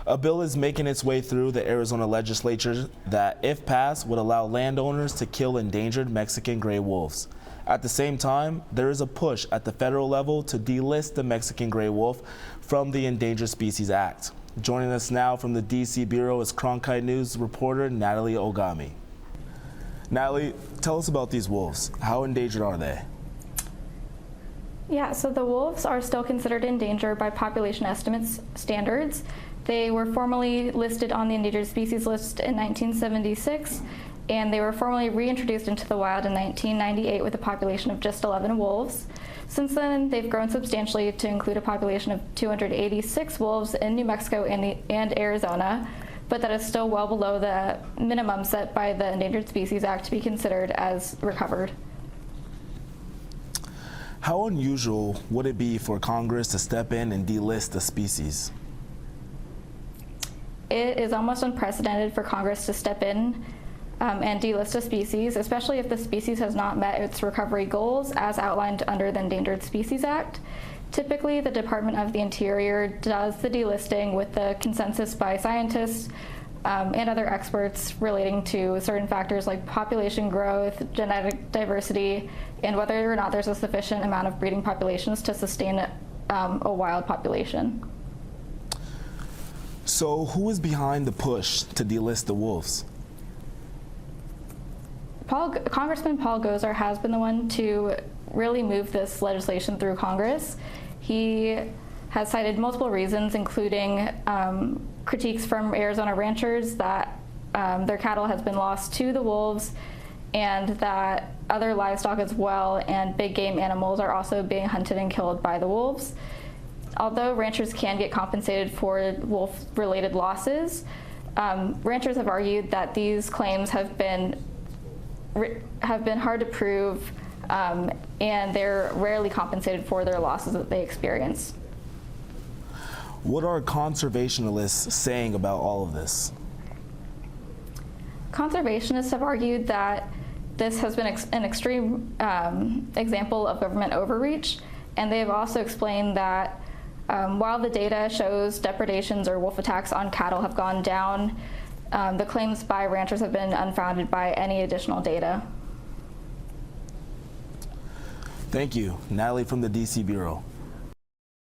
A bill is making its way through the Arizona legislature that, if passed, would allow landowners to kill endangered Mexican gray wolves. At the same time, there is a push at the federal level to delist the Mexican gray wolf from the Endangered Species Act. Joining us now from the DC Bureau is Cronkite News reporter Natalie Ogami. Natalie, tell us about these wolves. How endangered are they? Yeah, so the wolves are still considered endangered by population estimates standards. They were formally listed on the Endangered Species List in 1976, and they were formally reintroduced into the wild in 1998 with a population of just 11 wolves. Since then, they've grown substantially to include a population of 286 wolves in New Mexico and Arizona, but that is still well below the minimum set by the Endangered Species Act to be considered as recovered. How unusual would it be for Congress to step in and delist the species? It is almost unprecedented for Congress to step in and delist a species, especially if the species has not met its recovery goals as outlined under the Endangered Species Act. Typically, the Department of the Interior does the delisting with the consensus by scientists and other experts relating to certain factors like population growth, genetic diversity, and whether or not there's a sufficient amount of breeding populations to sustain a wild population. So who is behind the push to delist the wolves? Congressman Paul Gosar has been the one to really move this legislation through Congress. He has cited multiple reasons, including critiques from Arizona ranchers that their cattle has been lost to the wolves, and that other livestock as well and big game animals are also being hunted and killed by the wolves. Although ranchers can get compensated for wolf-related losses, ranchers have argued that these claims have been hard to prove, and they're rarely compensated for their losses that they experience. What are conservationists saying about all of this? Conservationists have argued that this has been an extreme example of government overreach, and they have also explained that while the data shows depredations or wolf attacks on cattle have gone down, the claims by ranchers have been unfounded by any additional data. Thank you. Natalie from the DC Bureau.